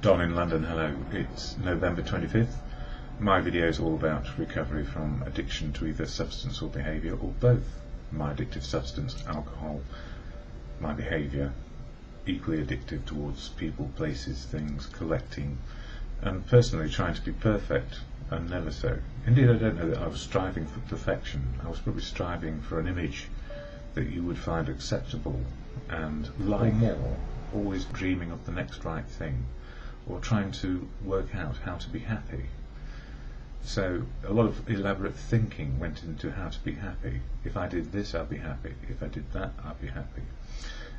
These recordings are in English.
Don in London, hello. It's November 25th. My video is all about recovery from addiction to either substance or behaviour, or both. My addictive substance, alcohol, my behaviour, equally addictive towards people, places, things, collecting, and personally trying to be perfect, and never so. Indeed, I don't know that I was striving for perfection. I was probably striving for an image that you would find acceptable and like more, always dreaming of the next right thing, or trying to work out how to be happy. So a lot of elaborate thinking went into how to be happy. If I did this, I'll be happy. If I did that, I'll be happy.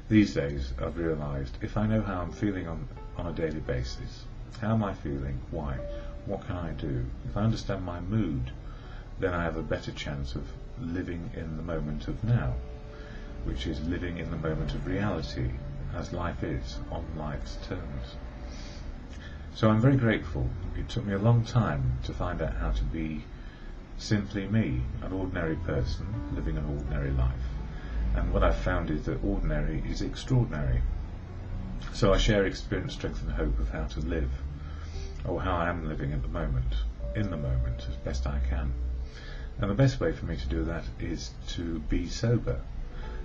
These days I've realised, if I know how I'm feeling on a daily basis, how am I feeling, why, what can I do? If I understand my mood, then I have a better chance of living in the moment of now, which is living in the moment of reality, as life is, on life's terms. So I'm very grateful. It took me a long time to find out how to be simply me, an ordinary person living an ordinary life. And what I've found is that ordinary is extraordinary. So I share experience, strength and hope of how to live, or how I am living at the moment, in the moment, as best I can. And the best way for me to do that is to be sober.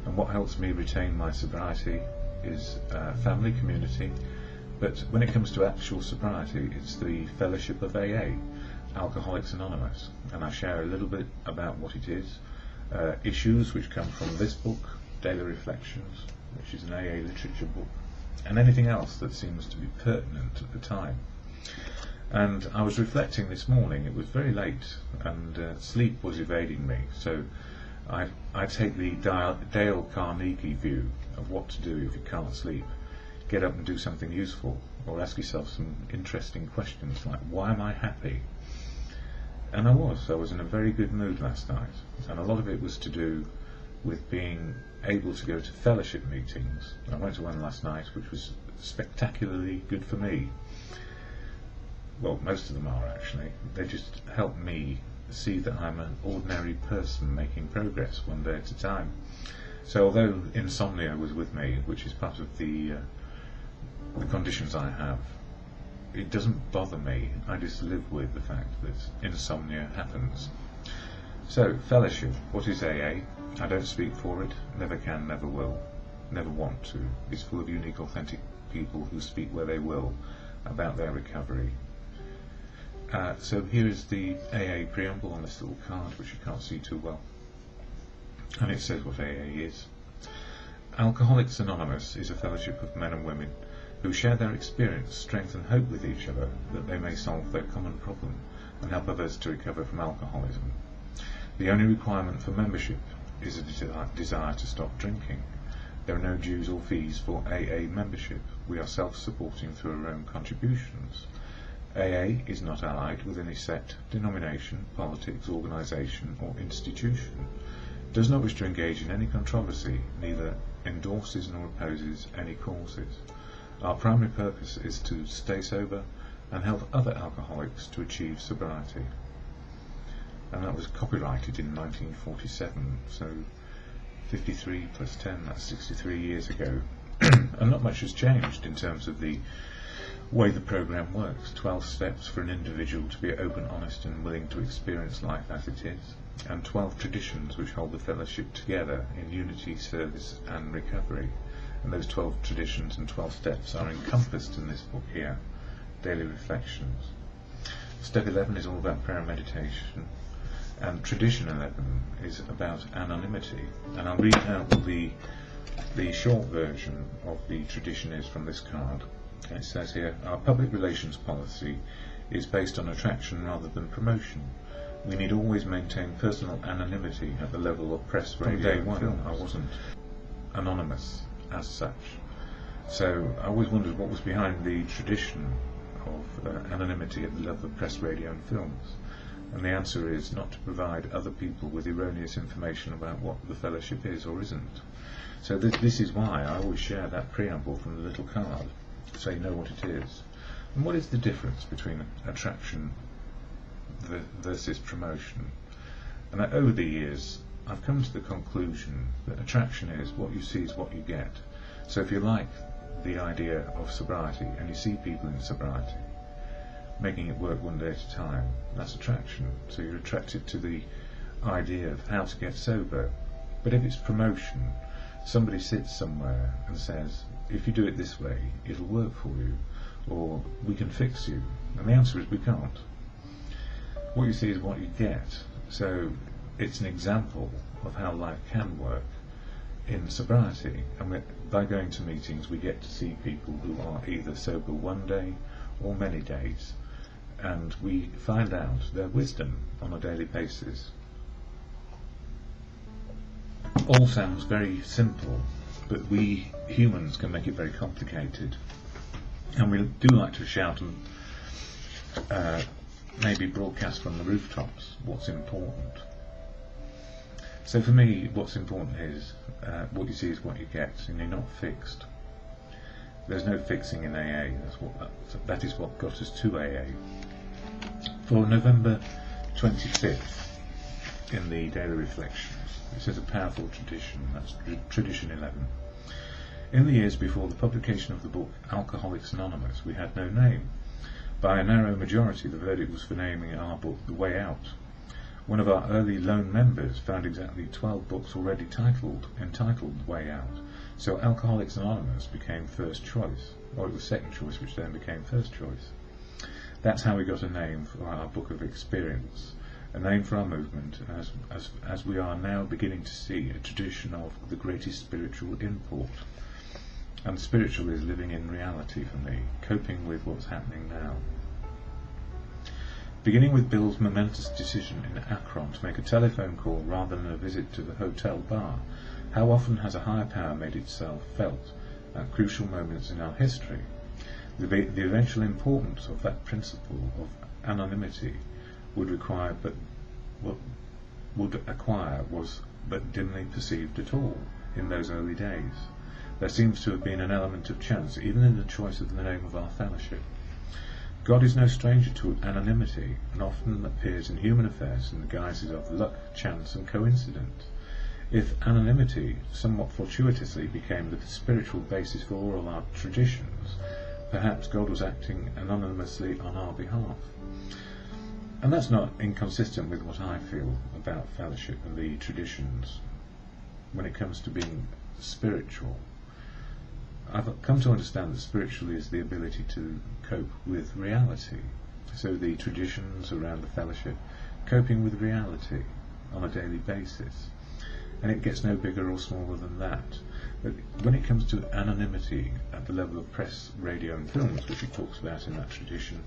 And what helps me retain my sobriety is family, community. But when it comes to actual sobriety, it's the fellowship of AA, Alcoholics Anonymous, and I share a little bit about what it is, issues which come from this book, Daily Reflections, which is an AA literature book, and anything else that seems to be pertinent at the time. And I was reflecting this morning. It was very late, and sleep was evading me, so I take the Dale Carnegie view of what to do if you can't sleep. Get up and do something useful, or ask yourself some interesting questions like, why am I happy? And I was in a very good mood last night, and a lot of it was to do with being able to go to fellowship meetings. I went to one last night which was spectacularly good for me. Well, most of them are actually. They just help me see that I'm an ordinary person making progress one day at a time. So although insomnia was with me, which is part of the conditions I have, it doesn't bother me. I just live with the fact that insomnia happens. So, fellowship. What is AA? I don't speak for it, never can, never will, never want to. It's full of unique, authentic people who speak where they will about their recovery. So here is the AA preamble on this little card, which you can't see too well. And it says what AA is. Alcoholics Anonymous is a fellowship of men and women who share their experience, strength and hope with each other that they may solve their common problem and help others to recover from alcoholism. The only requirement for membership is a desire to stop drinking. There are no dues or fees for AA membership. We are self-supporting through our own contributions. AA is not allied with any sect, denomination, politics, organisation or institution. Does not wish to engage in any controversy, neither endorses nor opposes any causes. Our primary purpose is to stay sober and help other alcoholics to achieve sobriety. And that was copyrighted in 1947, so 53 plus 10, that's 63 years ago. And not much has changed in terms of the way the programme works. 12 steps for an individual to be open, honest and willing to experience life as it is, and 12 traditions which hold the fellowship together in unity, service and recovery. And those 12 traditions and 12 steps are encompassed in this book here, Daily Reflections. Step 11 is all about prayer and meditation, and tradition 11 is about anonymity. And I'll read out the short version of the tradition is from this card. It says here, our public relations policy is based on attraction rather than promotion. We need always maintain personal anonymity at the level of press, radio and film. I wasn't anonymous as such. So I always wondered what was behind the tradition of anonymity at the level of press, radio and films. And the answer is not to provide other people with erroneous information about what the fellowship is or isn't. So this is why I always share that preamble from the little card, so you know what it is. And what is the difference between attraction versus promotion? And over the years I've come to the conclusion that attraction is what you see is what you get. So if you like the idea of sobriety and you see people in sobriety making it work one day at a time, that's attraction. So you're attracted to the idea of how to get sober. But if it's promotion, somebody sits somewhere and says, if you do it this way, it'll work for you, or we can fix you. And the answer is we can't. What you see is what you get. So it's an example of how life can work in sobriety. And by going to meetings, we get to see people who are either sober one day or many days, and we find out their wisdom on a daily basis. All sounds very simple, but we humans can make it very complicated, and we do like to shout and maybe broadcast from the rooftops what's important. So for me, what's important is what you see is what you get, and you're not fixed. There's no fixing in AA. That is what got us to AA. For November 25th, in the Daily Reflections, it says a powerful tradition, that's tradition 11. In the years before the publication of the book Alcoholics Anonymous, we had no name. By a narrow majority, the verdict was for naming our book The Way Out. One of our early lone members found exactly 12 books already entitled The Way Out, so Alcoholics Anonymous became first choice, or it was second choice which then became first choice. That's how we got a name for our book of experience, a name for our movement, as we are now beginning to see a tradition of the greatest spiritual import. And spiritual is living in reality for me, coping with what's happening now. Beginning with Bill's momentous decision in Akron to make a telephone call rather than a visit to the hotel bar, how often has a higher power made itself felt at crucial moments in our history? The eventual importance of that principle of anonymity would acquire was but dimly perceived at all in those early days. There seems to have been an element of chance even in the choice of the name of our fellowship. God is no stranger to anonymity and often appears in human affairs in the guises of luck, chance and coincidence. If anonymity somewhat fortuitously became the spiritual basis for all our traditions, perhaps God was acting anonymously on our behalf. And that's not inconsistent with what I feel about fellowship and the traditions when it comes to being spiritual. I've come to understand that spiritual is the ability to cope with reality. So the traditions around the fellowship, coping with reality on a daily basis. And it gets no bigger or smaller than that. But when it comes to anonymity at the level of press, radio and films, which he talks about in that tradition,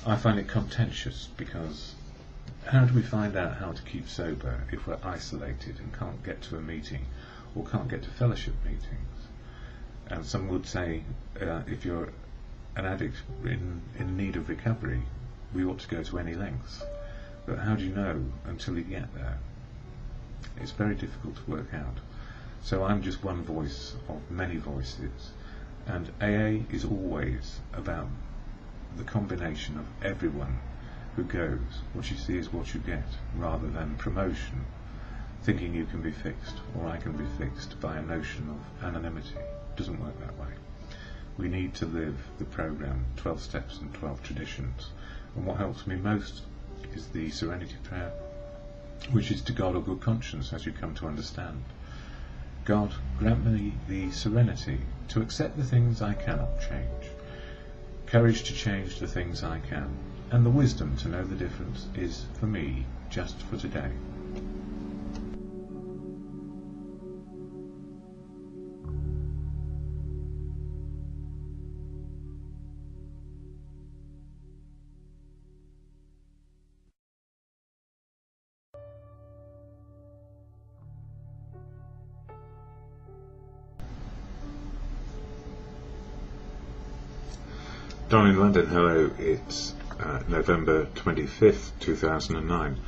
I find it contentious, because how do we find out how to keep sober if we're isolated and can't get to a meeting or can't get to fellowship meetings? And some would say if you're an addict in need of recovery, we ought to go to any lengths. But how do you know until you get there? It's very difficult to work out. So I'm just one voice of many voices, and AA is always about the combination of everyone who goes. What you see is what you get, rather than promotion, thinking you can be fixed, or I can be fixed by a notion of anonymity. It doesn't work that way. We need to live the program, 12 steps and 12 traditions. And what helps me most is the serenity prayer, which is to God or good conscience, as you come to understand. God, grant me the serenity to accept the things I cannot change, courage to change the things I can, and the wisdom to know the difference is, for me, just for today. DonInLondon, hello, it's November 25th, 2009.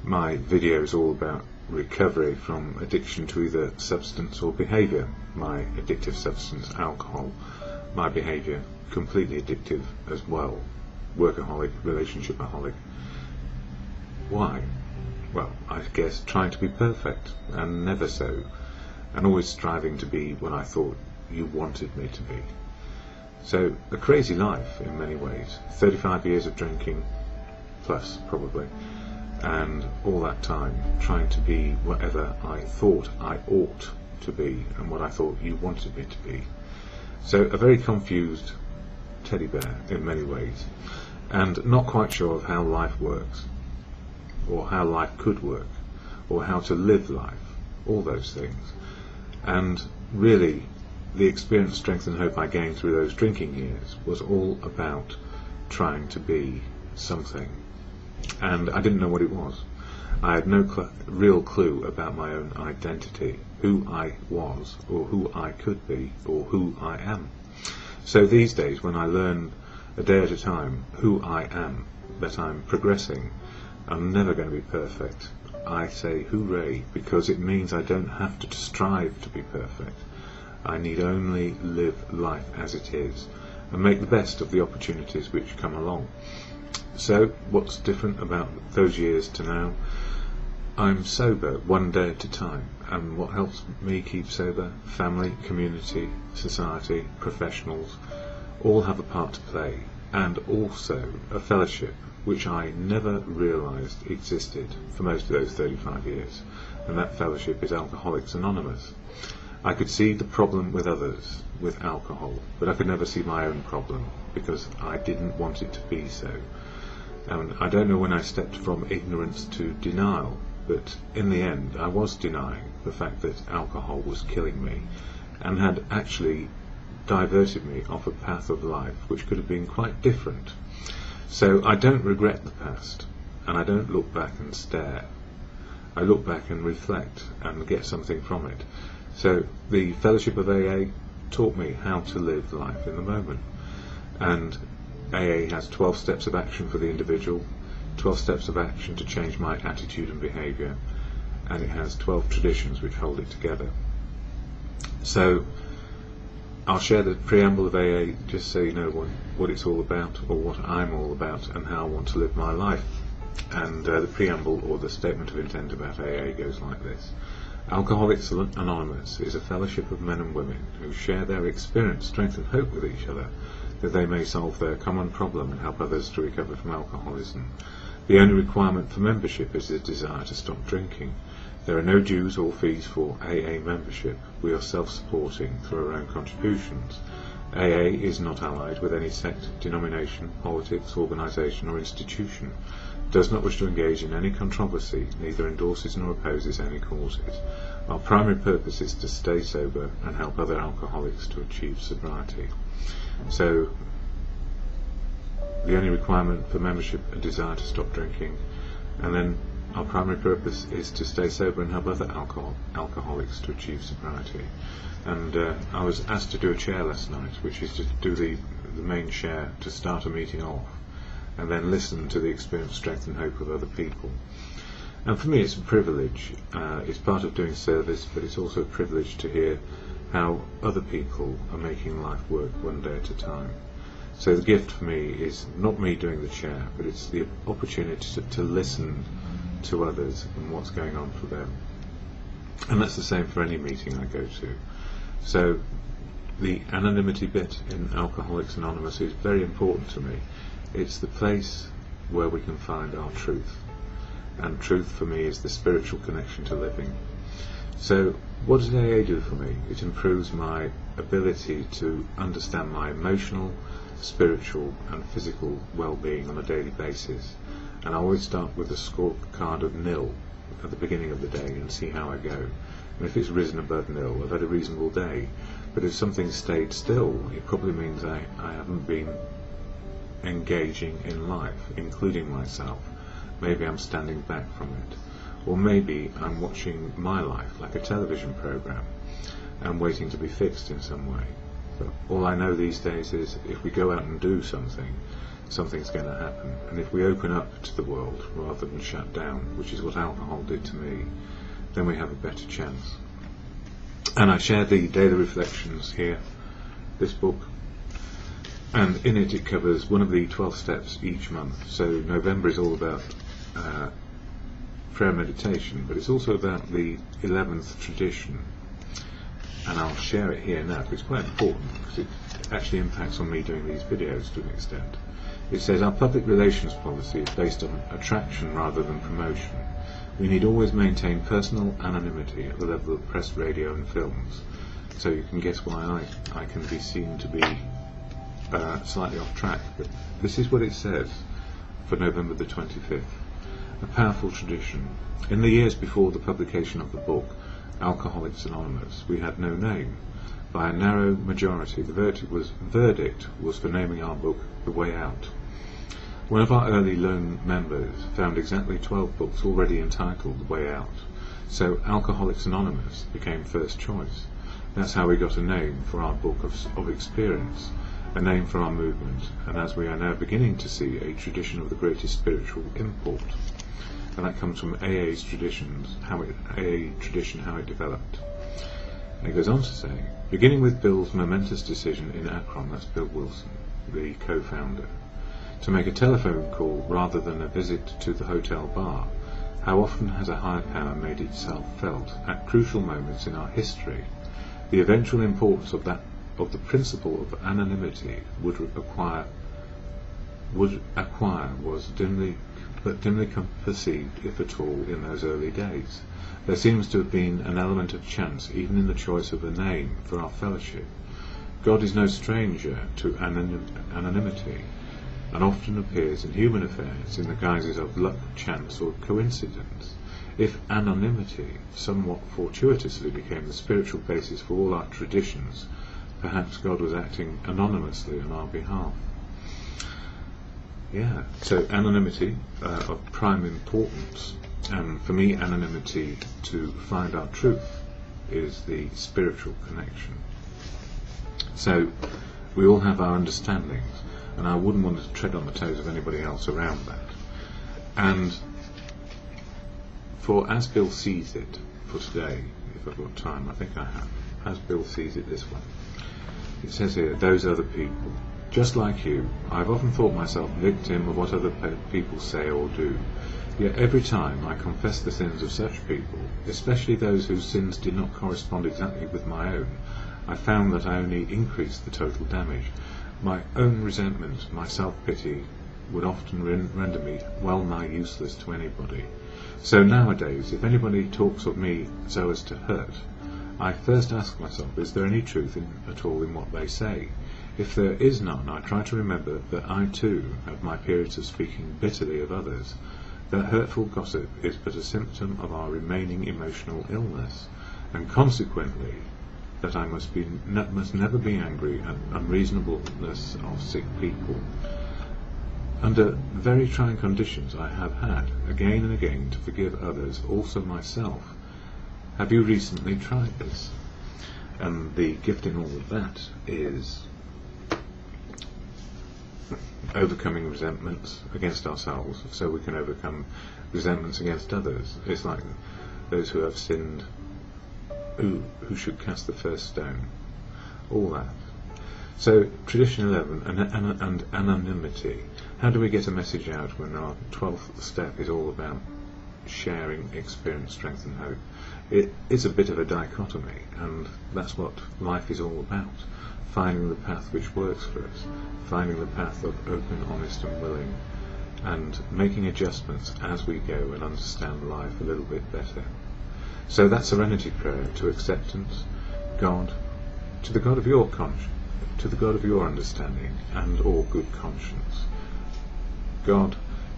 My video is all about recovery from addiction to either substance or behaviour. My addictive substance, alcohol. My behaviour, completely addictive as well. Workaholic, relationshipaholic. Why? Well, I guess trying to be perfect, and never so, and always striving to be what I thought you wanted me to be. So a crazy life in many ways, 35 years of drinking, plus probably, and all that time trying to be whatever I thought I ought to be and what I thought you wanted me to be. So a very confused teddy bear in many ways, and not quite sure of how life works, or how life could work, or how to live life, all those things. And really the experience, strength and hope I gained through those drinking years was all about trying to be something, and I didn't know what it was. I had no real clue about my own identity, who I was, or who I could be, or who I am. So these days, when I learn a day at a time who I am, that I'm progressing, I'm never going to be perfect, I say hooray, because it means I don't have to strive to be perfect. I need only live life as it is and make the best of the opportunities which come along. So what's different about those years to now? I'm sober one day at a time, and what helps me keep sober? Family, community, society, professionals, all have a part to play, and also a fellowship which I never realised existed for most of those 35 years, and that fellowship is Alcoholics Anonymous. I could see the problem with others, with alcohol, but I could never see my own problem, because I didn't want it to be so. And I don't know when I stepped from ignorance to denial, but in the end I was denying the fact that alcohol was killing me, and had actually diverted me off a path of life which could have been quite different. So I don't regret the past, and I don't look back and stare. I look back and reflect and get something from it. So the Fellowship of AA taught me how to live life in the moment, and AA has 12 steps of action for the individual, 12 steps of action to change my attitude and behaviour, and it has 12 traditions which hold it together. So I'll share the preamble of AA just so you know what it's all about, or what I'm all about, and how I want to live my life. And the preamble, or the statement of intent about AA, goes like this. Alcoholics Anonymous is a fellowship of men and women who share their experience, strength and hope with each other, that they may solve their common problem and help others to recover from alcoholism. The only requirement for membership is the desire to stop drinking. There are no dues or fees for AA membership. We are self-supporting through our own contributions. AA is not allied with any sect, denomination, politics, organisation or institution, does not wish to engage in any controversy, neither endorses nor opposes any causes. Our primary purpose is to stay sober and help other alcoholics to achieve sobriety. So the only requirement for membership is a desire to stop drinking, and then our primary purpose is to stay sober and help other alcoholics to achieve sobriety. And I was asked to do a chair last night, which is to do the main share to start a meeting off, and then listen to the experience, strength and hope of other people. And for me it's a privilege. It's part of doing service, but it's also a privilege to hear how other people are making life work one day at a time. So the gift for me is not me doing the chair, but it's the opportunity to listen to others and what's going on for them. And that's the same for any meeting I go to. So the anonymity bit in Alcoholics Anonymous is very important to me. It's the place where we can find our truth, and truth for me is the spiritual connection to living. So what does AA do for me? It improves my ability to understand my emotional, spiritual and physical well-being on a daily basis, and I always start with a scorecard of nil at the beginning of the day and see how I go. And if it's risen above nil, I've had a reasonable day. But if something stayed still, it probably means I haven't been engaging in life, including myself. Maybe I'm standing back from it, or maybe I'm watching my life like a television program and waiting to be fixed in some way. But all I know these days is if we go out and do something, something's going to happen, and if we open up to the world rather than shut down, which is what alcohol did to me, then we have a better chance. And I share the daily reflections here, this book, and in it covers one of the 12 steps each month. So November is all about prayer meditation, but it's also about the 11th tradition, and I'll share it here now because it's quite important, because it actually impacts on me doing these videos to an extent. It says our public relations policy is based on attraction rather than promotion. We need always maintain personal anonymity at the level of press, radio and films. So you can guess why I can be seen to be slightly off track. But this is what it says for November the 25th. A powerful tradition. In the years before the publication of the book, Alcoholics Anonymous, we had no name. By a narrow majority, the verdict was for naming our book The Way Out. One of our early lone members found exactly 12 books already entitled The Way Out, so Alcoholics Anonymous became first choice. That's how we got a name for our book of experience, a name for our movement, and as we are now beginning to see, a tradition of the greatest spiritual import. And that comes from AA's tradition, how it developed. And it goes on to say, beginning with Bill's momentous decision in Akron, that's Bill Wilson, the co-founder, to make a telephone call rather than a visit to the hotel bar, how often has a higher power made itself felt at crucial moments in our history? The eventual importance of the principle of anonymity would acquire was dimly perceived, if at all, in those early days. There seems to have been an element of chance even in the choice of a name for our fellowship. God is no stranger to anonymity, and often appears in human affairs in the guises of luck, chance, or coincidence. If anonymity somewhat fortuitously became the spiritual basis for all our traditions, perhaps God was acting anonymously on our behalf. Yeah, so anonymity of prime importance, and for me anonymity to find our truth is the spiritual connection. So we all have our understandings, and I wouldn't want to tread on the toes of anybody else around that. And for as Bill sees it for today, if I've got time, I think I have, as Bill sees it this way, it says here, those other people. Just like you, I've often thought myself victim of what other people say or do. Yet every time I confess the sins of such people, especially those whose sins did not correspond exactly with my own, I found that I only increased the total damage. My own resentment, my self-pity, would often render me well nigh useless to anybody. So nowadays, if anybody talks of me so as to hurt, I first ask myself, is there any truth at all in what they say? If there is none, I try to remember that I too have my periods of speaking bitterly of others. That hurtful gossip is but a symptom of our remaining emotional illness, and consequently that I must never be angry at unreasonableness of sick people. Under very trying conditions I have had, again and again, to forgive others, also myself. Have you recently tried this? And the gift in all of that is overcoming resentments against ourselves, so we can overcome resentments against others. It's like those who have sinned, who should cast the first stone. All that. So, tradition 11 and anonymity. How do we get a message out when our 12th step is all about sharing experience, strength and hope? It is a bit of a dichotomy, and that's what life is all about. Finding the path which works for us, finding the path of open, honest and willing, and making adjustments as we go and understand life a little bit better. So that serenity prayer to acceptance, God, to the God of your conscience, to the God of your understanding and all good conscience. God,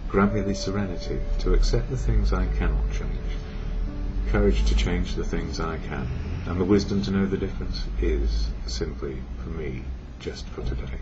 grant me the serenity to accept the things I cannot change, courage to change the things I can, and the wisdom to know the difference is simply, for me, just for today.